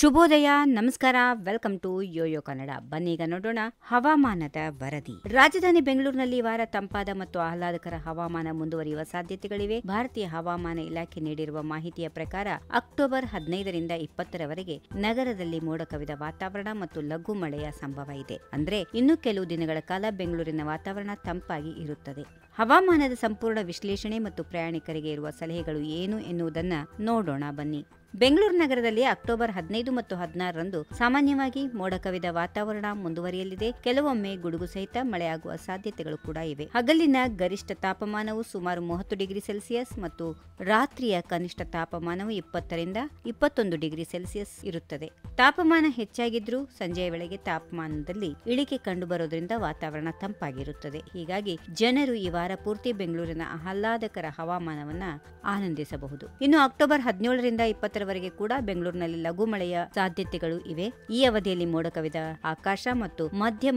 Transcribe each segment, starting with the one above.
ಶುಭೋದಯ, ನಮಸ್ಕಾರ. Welcome to Yoyo Kannada. ಬನ್ನೀಗ ನೋಡೋಣ ಹವಾಮಾನದ ವರದಿ. ರಾಜಧಾನಿ ಬೆಂಗಳೂರಿನಲ್ಲಿ ಈ ವಾರ ತಂಪಾದ ಮತ್ತು ಆಹ್ಲಾದಕರ ಹವಾಮಾನ ಮುಂದುವರಿಯುವ ಸಾಧ್ಯತೆಗಳಿವೆ. ಭಾರತೀಯ ಹವಾಮಾನ ಇಲಾಖೆ ನೀಡಿರುವ ಮಾಹಿತಿಯ ಪ್ರಕಾರ ಅಕ್ಟೋಬರ್ 15ರಿಂದ 20ರವರೆಗೆ ನಗರದಲ್ಲಿ ಮೋಡ ಕವಿದ ವಾತಾವರಣ ಮತ್ತು ಲಘು ಮಳೆಯ ಸಂಭವ ಇದೆ. ಅಂದ್ರೆ ಇನ್ನು ಕೆಲವು ದಿನಗಳ ಕಾಲ ಬೆಂಗಳೂರಿನ ವಾತಾವರಣ ತಂಪಾಗಿ ಇರುತ್ತದೆ. ಹವಾಮಾನದ ಸಂಪೂರ್ಣ ವಿಶ್ಲೇಷಣೆ ಮತ್ತು ಪ್ರಯಾಣಿಕರಿಗೆ ಇರುವ ಸಲಹೆಗಳು ಏನು ಎನ್ನುವುದನ್ನ ನೋಡೋಣ ಬನ್ನಿ. ಬೆಂಗಳೂರು ನಗರದಲ್ಲಿ ಅಕ್ಟೋಬರ್ 15 ಮತ್ತು 16ರಂದು ಸಾಮಾನ್ಯವಾಗಿ ಮೋಡ ಕವಿದ ವಾತಾವರಣ ಮುಂದುವರಿಯಲಿದೆ. ಕೆಲವೊಮ್ಮೆ ಗುಡುಗು ಸಹಿತ ಮಳೆಯಾಗುವ ಸಾಧ್ಯತೆಗಳು ಕೂಡ ಇವೆ. ಹಗಲಿನ ಗರಿಷ್ಠ ತಾಪಮಾನವು ಸುಮಾರು 30 ಡಿಗ್ರಿ ಸೆಲ್ಸಿಯಸ್ ಮತ್ತು ರಾತ್ರಿಯ ಕನಿಷ್ಠ ತಾಪಮಾನವು 20ರಿಂದ 21 ಡಿಗ್ರಿ ಸೆಲ್ಸಿಯಸ್ ಇರುತ್ತದೆ. ತಾಪಮಾನ ಹೆಚ್ಚಾಗಿದ್ರೂ ಸಂಜೆಯ ವೇಳೆಗೆ ತಾಪಮಾನದಲ್ಲಿ ಇಳಿಕೆ ಕಂಡುಬರೋದ್ರಿಂದ ವಾತಾವರಣ ತಂಪಾಗಿರುತ್ತದೆ. ಹೀಗಾಗಿ ಜನರು ಈ ವಾರ ಪೂರ್ತಿ ಬೆಂಗಳೂರಿನ ಆಹ್ಲಾದಕರ ಹವಾಮಾನವನ್ನ ಆನಂದಿಸಬಹುದು. ಇನ್ನು ಅಕ್ಟೋಬರ್ 17ರಿಂದ 20ರವರೆಗೆ ಕೂಡ ಬೆಂಗಳೂರಿನಲ್ಲಿ ಲಘು ಮಳೆಯ ಸಾಧ್ಯತೆಗಳು ಇವೆ. ಈ ಅವಧಿಯಲ್ಲಿ ಮೋಡ ಕವಿದ ಆಕಾಶ ಮತ್ತು ಮಧ್ಯೆ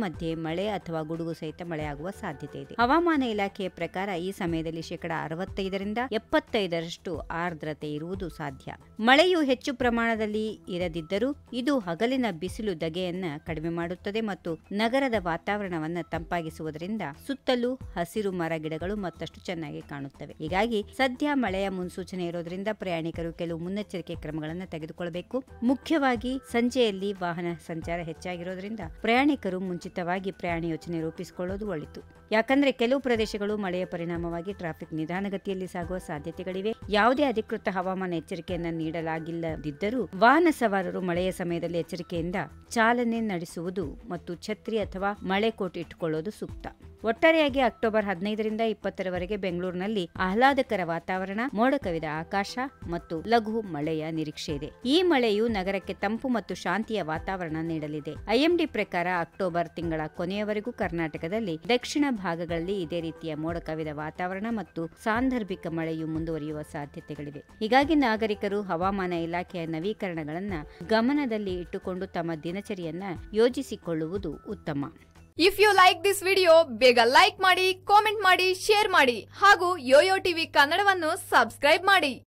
ಮಳೆ ಅಥವಾ ಗುಡುಗು ಸಹಿತ ಮಳೆಯಾಗುವ ಸಾಧ್ಯತೆ ಇದೆ. ಹವಾಮಾನ ಇಲಾಖೆಯ ಪ್ರಕಾರ ಈ ಸಮಯದಲ್ಲಿ 65ರಿಂದ 75ರಷ್ಟು ಆರ್ದ್ರತೆ ಇರುವುದು ಸಾಧ್ಯ. ಮಳೆಯು ಹೆಚ್ಚು ಪ್ರಮಾಣದಲ್ಲಿ ಇರದಿದ್ದರೂ ಇದು ಹಗಲಿನ ಬಿಸಿಲು ಧಗೆಯನ್ನ ಕಡಿಮೆ ಮಾಡುತ್ತದೆ ಮತ್ತು ನಗರದ ವಾತಾವರಣವನ್ನ ತಂಪಾಗಿಸುವುದರಿಂದ ಸುತ್ತಲೂ ಹಸಿರು ಮರ ಗಿಡಗಳು ಮತ್ತಷ್ಟು ಚೆನ್ನಾಗಿ ಕಾಣುತ್ತವೆ. ಹೀಗಾಗಿ ಸದ್ಯ ಮಳೆಯ ಮುನ್ಸೂಚನೆ ಇರೋದ್ರಿಂದ ಪ್ರಯಾಣಿಕರು ಕೆಲವು ಮುನ್ನೆಚ್ಚರಿಕೆ ಕ್ರಮಗಳನ್ನು ತೆಗೆದುಕೊಳ್ಳಬೇಕು. ಮುಖ್ಯವಾಗಿ ಸಂಜೆಯಲ್ಲಿ ವಾಹನ ಸಂಚಾರ ಹೆಚ್ಚಾಗಿರೋದ್ರಿಂದ ಪ್ರಯಾಣಿಕರು ಮುಂಚಿತವಾಗಿ ಪ್ರಯಾಣ ಯೋಜನೆ ರೂಪಿಸಿಕೊಳ್ಳೋದು ಒಳಿತು. ಯಾಕಂದ್ರೆ ಕೆಲವು ಪ್ರದೇಶಗಳು ಮಳೆಯ ಪರಿಣಾಮವಾಗಿ ಟ್ರಾಫಿಕ್ ನಿಧಾನಗತಿಯಲ್ಲಿ ಸಾಗುವ ಸಾಧ್ಯತೆಗಳಿವೆ. ಯಾವುದೇ ಅಧಿಕೃತ ಹವಾಮಾನ ಎಚ್ಚರಿಕೆಯನ್ನ ನೀಡಲಾಗಿಲ್ಲದಿದ್ದರೂ ವಾಹನ ಸವಾರರು ಮಳೆಯ ಸಮಯದಲ್ಲಿ ಎಚ್ಚರಿಕೆಯಿಂದ ಚಾಲನೆ ನಡೆಸುವುದು ಮತ್ತು ಛತ್ರಿ ಅಥವಾ ಮಳೆ ಕೋಟ್ ಇಟ್ಟುಕೊಳ್ಳೋದು ಸೂಕ್ತ. ಒಟ್ಟಾರೆಯಾಗಿ ಅಕ್ಟೋಬರ್ 15ರಿಂದ 20ರವರೆಗೆ ಬೆಂಗಳೂರಿನಲ್ಲಿ ಆಹ್ಲಾದಕರ ವಾತಾವರಣ, ಮೋಡ ಕವಿದ ಆಕಾಶ ಮತ್ತು ಲಘು ಮಳೆಯ ನಿರೀಕ್ಷೆ ಇದೆ. ಈ ಮಳೆಯು ನಗರಕ್ಕೆ ತಂಪು ಮತ್ತು ಶಾಂತಿಯ ವಾತಾವರಣ ನೀಡಲಿದೆ. ಐಎಂಡಿ ಪ್ರಕಾರ ಅಕ್ಟೋಬರ್ ತಿಂಗಳ ಕೊನೆಯವರೆಗೂ ಕರ್ನಾಟಕದಲ್ಲಿ ದಕ್ಷಿಣ ಭಾಗಗಳಲ್ಲಿ ಇದೇ ರೀತಿಯ ಮೋಡ ಕವಿದ ವಾತಾವರಣ ಮತ್ತು ಸಾಂದರ್ಭಿಕ ಮಳೆಯು ಮುಂದುವರಿಯುವ ಸಾಧ್ಯತೆಗಳಿವೆ. ಹೀಗಾಗಿ ನಾಗರಿಕರು ಹವಾಮಾನ ಇಲಾಖೆಯ ನವೀಕರಣಗಳನ್ನ ಗಮನದಲ್ಲಿ ಇಟ್ಟುಕೊಂಡು ತಮ್ಮ ದಿನಚರಿಯನ್ನ ಯೋಜಿಸಿಕೊಳ್ಳುವುದು ಉತ್ತಮ. If you like this video, ಬೇಗ ಲೈಕ್ ಮಾಡಿ, ಕಾಮೆಂಟ್ ಮಾಡಿ, ಶೇರ್ ಮಾಡಿ ಹಾಗೂ ಯೋಯೋ ಟಿವಿ ಕನ್ನಡವನ್ನು ಸಬ್ಸ್ಕ್ರೈಬ್ ಮಾಡಿ.